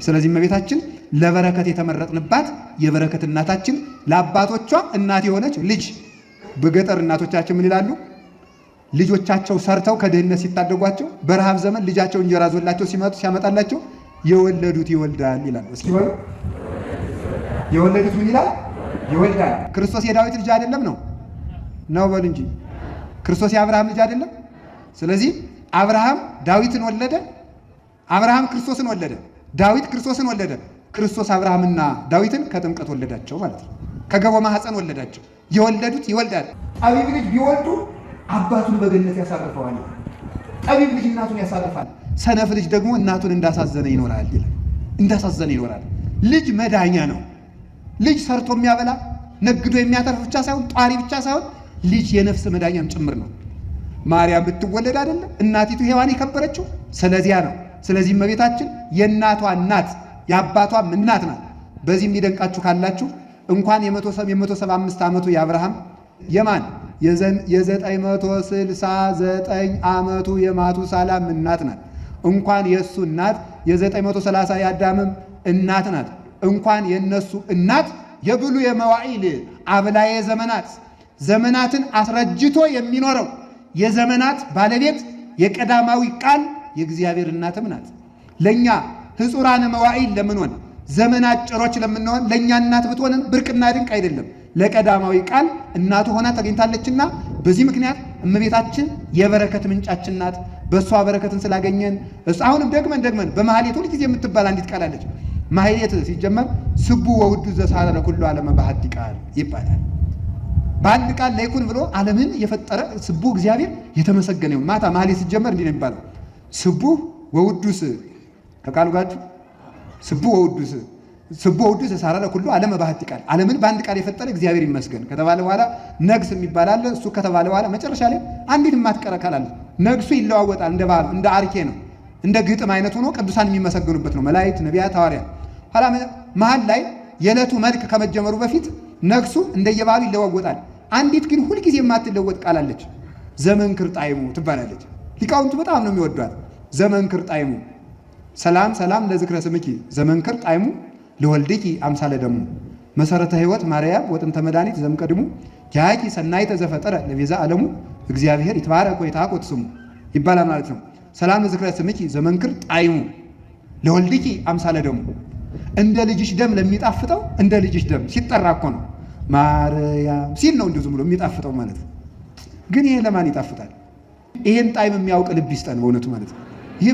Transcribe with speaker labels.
Speaker 1: ስለዚህ እመቤታችን ለበረከት የተመረጥንባት የበረከት እናታችን ለአባቶቿ እናት የሆነች ልጅ። በገጠር እናቶቻችን ምን ይላሉ? ልጆቻቸው ሰርተው ከድህነት ሲታደጓቸው በረሃብ ዘመን ልጃቸው እንጀራ ዞላቸው ሲመጡ ሲያመጣላቸው የወለዱት ይወልዳል ይላል። እስኪ በሉ የወለዱት ምን ይላል? ይወልዳል። ክርስቶስ የዳዊት ልጅ አይደለም ነው በሉ እንጂ ክርስቶስ የአብርሃም ልጅ አይደለም። ስለዚህ አብርሃም ዳዊትን ወለደ፣ አብርሃም ክርስቶስን ወለደ፣ ዳዊት ክርስቶስን ወለደ። ክርስቶስ አብርሃምና ዳዊትን ከጥምቀት ወለዳቸው ማለት ነው። ከገቦ ማህፀን ወለዳቸው። የወለዱት ይወልዳል። ጠቢብ ልጅ ቢወልዱ አባቱን በገነት ያሳርፈዋል። ጠቢብ ልጅ እናቱን ያሳርፋል። ሰነፍ ልጅ ደግሞ እናቱን እንዳሳዘነ ይኖራል ይላል። እንዳሳዘነ ይኖራል። ልጅ መዳኛ ነው። ልጅ ሰርቶ የሚያበላ ነግዶ የሚያተርፍ ብቻ ሳይሆን ጧሪ ብቻ ሳይሆን ልጅ የነፍስ መዳኛም ጭምር ነው። ማርያም ብትወለድ አይደለም እናቲቱ ሔዋን የከበረችው ስለዚያ ነው። ስለዚህ እመቤታችን የእናቷ እናት የአባቷም እናት ናት። በዚህ የሚደንቃችሁ ካላችሁ እንኳን የ175 ዓመቱ የአብርሃም የማን የ969 ዓመቱ የማቱሳላም እናት ናት። እንኳን የእሱ እናት የ930 የአዳምም እናት ናት። እንኳን የነሱ እናት የብሉ የመዋዕል አብላዬ ዘመናትን አስረጅቶ የሚኖረው የዘመናት ባለቤት የቀዳማዊ ቃል የእግዚአብሔር እናትም ናት። ለኛ ሕጹራነ መዋዕል ለምንሆን ዘመናት ጭሮች ለምንሆን ለኛ እናት ብትሆንን ብርቅና ድንቅ አይደለም። ለቀዳማዊ ቃል እናቱ ሆና ተገኝታለችና በዚህ ምክንያት እመቤታችን የበረከት ምንጫችን ናት። በእሷ በረከትን ስላገኘን አሁንም ደግመን በማህሌት ሁልጊዜ የምትባል አንዲት ቃል አለች። ማህሌት ሲጀመር ስቡ ወውዱ ዘሳረ ኩሉ ዓለመ በሐቲ ቃል ይባላል። በአንድ ቃል ለይኩን ብሎ ዓለምን የፈጠረ ስቡ እግዚአብሔር የተመሰገነ ይሁን። ማታ ማህሌት ሲጀመር እንዲህ ነው የሚባለው፣ ስቡ ወውዱስ ከቃሉ ጋር ስቡ ወውዱስ ዘሳረ ኩሉ ዓለመ በሐቲ ቃል። ዓለምን በአንድ ቃል የፈጠረ እግዚአብሔር ይመስገን ከተባለ በኋላ ነግስ የሚባል አለ። እሱ ከተባለ በኋላ መጨረሻ ላይ አንዲት የማትቀር ቃል አለ። ነግሱ ይለዋወጣል። እንደ አርኬ ነው፣ እንደ ግጥም አይነት ሆኖ ቅዱሳን የሚመሰገኑበት ነው። መላእክት፣ ነቢያት፣ ሐዋርያት። ኋላ መሀል ላይ የዕለቱ መልክ ከመጀመሩ በፊት ነግሱ እንደየባሉ ይለዋወጣል። አንዲት ግን ሁልጊዜ የማትለወጥ ቃል አለች። ዘመንክር ጣዕሙ ትባላለች። ሊቃውንቱ በጣም ነው የሚወዷት። ዘመንክር ጣዕሙ ሰላም ለዝክረ ስምኪ ዘመንክር ጣዕሙ ለወልድኪ አምሳለ ደሙ መሰረተ ሕይወት ማርያም ወጥንተ መድኃኒት ዘምቀድሙ ያቂ ሰናይተ ዘፈጠረ ለቤዛ ዓለሙ እግዚአብሔር ይትባረክ ወይትሐቆት ስሙ ይባላል ማለት ነው። ሰላም ለዝክረ ስምኪ ዘመንክር ጣዕሙ ለወልድኪ አምሳለ ደሙ። እንደ ልጅሽ ደም ለሚጣፍጠው እንደ ልጅሽ ደም ሲጠራ እኮ ነው ማርያም ሲል ነው እንደዚህ ብሎ የሚጣፍጠው ማለት ነው። ግን ይሄ ለማን ይጣፍጣል? ይሄን ጣዕም የሚያውቅ ልብ ይስጠን በእውነቱ ማለት ነው። ይሄ